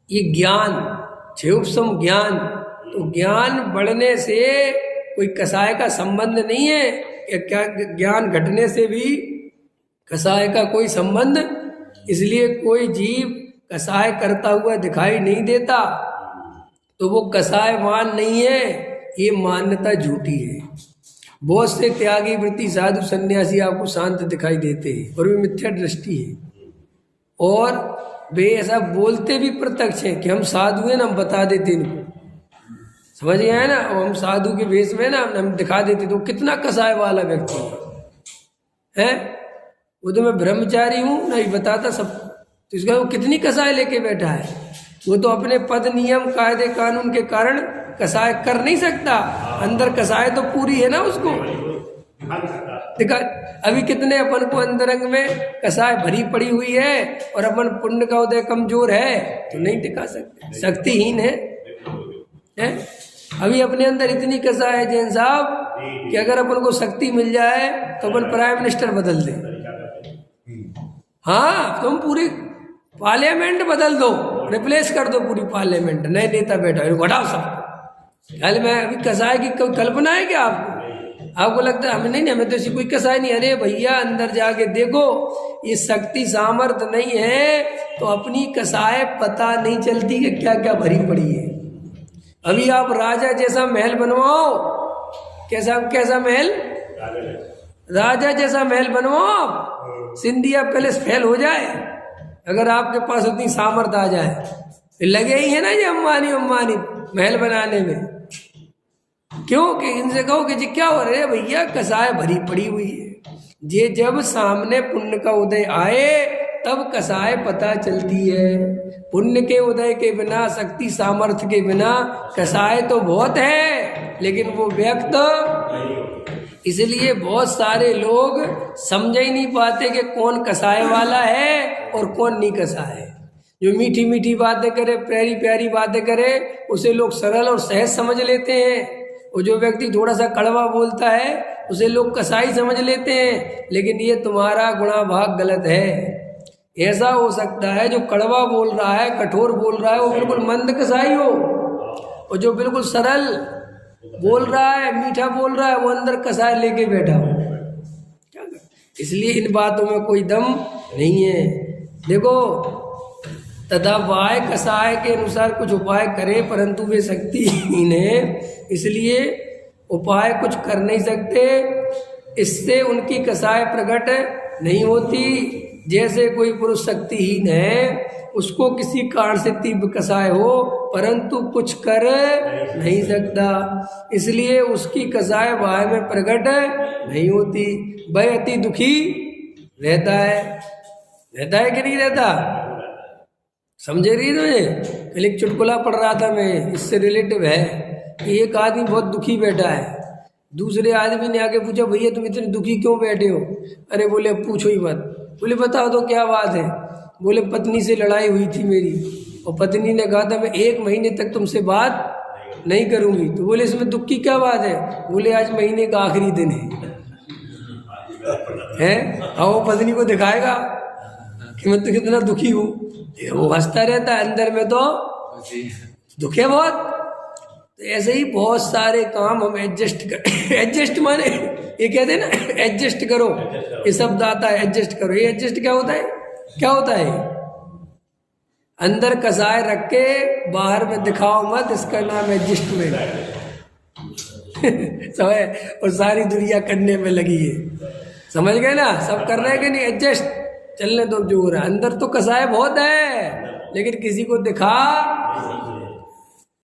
ये ज्ञान क्षयोपशम ज्ञान, तो ज्ञान बढ़ने से कोई कसाय का संबंध नहीं है। क्या ज्ञान घटने से भी कसाय का कोई संबंध, इसलिए कोई जीव कसाय करता हुआ दिखाई नहीं देता तो वो कसायवान नहीं है, ये मान्यता झूठी है। बहुत से त्यागी वृत्ति साधु सन्यासी आपको शांत दिखाई देते हैं और वे मिथ्या दृष्टि है, और वे ऐसा बोलते भी प्रत्यक्ष हैं कि हम साधु हैं ना, हम बता देते इनको, समझ गए है ना, और हम साधु के वेश में ना हम दिखा देते, तो कितना कसाय वाला व्यक्ति है। वो तो मैं ब्रह्मचारी हूँ नहीं बताता सब, तो इसका वो कितनी कसाय लेके बैठा है। वो तो अपने पद नियम कायदे कानून के कारण कसाय कर नहीं सकता, अंदर कसाय तो पूरी है ना उसको दिखा। अभी कितने अपन को अंतरंग में कसाय भरी पड़ी हुई है और अपन पुण्य का उदय कमजोर है तो नहीं दिखा सकते, शक्तिहीन है? अभी अपने अंदर इतनी कसाय है जैन साहब कि अगर अपन को शक्ति मिल जाए तो अपन प्राइम मिनिस्टर बदल दे। हाँ, तुम पूरी पार्लियामेंट बदल दो, रिप्लेस कर दो पूरी पार्लियामेंट, नए नेता बैठा है, घटाओ सब। ख्याल में अभी कसाय की कोई कल्पना है क्या आपको? आपको लगता है हमें नहीं, हमें तो ऐसी कोई कसाय नहीं। अरे भैया अंदर जाके देखो, ये शक्ति सामर्थ्य नहीं है तो अपनी कसाय पता नहीं चलती कि क्या क्या भरी पड़ी है। अभी आप राजा जैसा महल बनवाओ, कैसा महल, राजा जैसा महल बनवाओ, सिंधिया पैलेस फेल हो जाए अगर आपके पास उतनी सामर्थ्य आ जाए। लगे ही है ना ये अंबानी महल बनाने में। क्यों कि इनसे कहो कि जी क्या हो रहा है भैया, कसाय भरी पड़ी हुई है। ये जब सामने पुण्य का उदय आए तब कसाय पता चलती है। पुण्य के उदय के बिना, शक्ति सामर्थ्य के बिना कसाय तो बहुत है लेकिन वो व्यक्त, इसलिए बहुत सारे लोग समझ ही नहीं पाते कि कौन कसाय वाला है और कौन नहीं कसाय है। जो मीठी मीठी बातें करे, प्यारी प्यारी बातें करे, उसे लोग सरल और सहज समझ लेते हैं, और जो व्यक्ति थोड़ा सा कड़वा बोलता है उसे लोग कसाई समझ लेते हैं। लेकिन ये तुम्हारा गुणाभाग गलत है। ऐसा हो सकता है जो कड़वा बोल रहा है, कठोर बोल रहा है, वो बिल्कुल मंद कसाई हो, और जो बिल्कुल सरल बोल रहा है, मीठा बोल रहा है, वो अंदर कसाय लेके बैठा हो। इसलिए इन बातों में कोई दम नहीं है। देखो, तथा वाय कसाय के अनुसार कुछ उपाय करें परंतु वे शक्तिहीन है, इसलिए उपाय कुछ कर नहीं सकते, इससे उनकी कसाय प्रकट नहीं होती। जैसे कोई पुरुष शक्तिहीन है, उसको किसी कारण से तीव्र कसाय हो परंतु कुछ कर नहीं सकता, इसलिए उसकी कसाय वाय में प्रकट नहीं होती। वह अति दुखी रहता है कि नहीं रहता? समझे रही तुझे? कल एक चुटकुला पढ़ रहा था मैं, इससे रिलेटिव है कि एक आदमी बहुत दुखी बैठा है, दूसरे आदमी ने आके पूछा भैया तुम इतने दुखी क्यों बैठे हो? अरे बोले पूछो ही मत। बोले बताओ तो क्या बात है? बोले पत्नी से लड़ाई हुई थी मेरी, और पत्नी ने कहा था मैं 1 महीने तक तुमसे बात नहीं करूंगी। तो बोले इसमें दुख की क्या बात है? बोले आज महीने का आखिरी दिन है। और वो पत्नी को दिखाएगा कि मैं तो कितना दुखी हूँ, वो हंसता रहता है, अंदर में तो दुख है बहुत। तो ऐसे ही बहुत सारे काम हम एडजस्ट माने ये कहते हैं ना, एडजस्ट करो, ये शब्द आता है एडजस्ट करो। ये एडजस्ट क्या होता है? अंदर कसाय रख के बाहर में दिखाओ मत, इसका नाम एडजस्टमेंट। समझ? और सारी दुनिया करने में लगी है, समझ गए ना? सब कर रहे हैं कि नहीं? एडजस्ट चलने दो जो हो रहा है। अंदर तो कसाय बहुत है लेकिन किसी को दिखा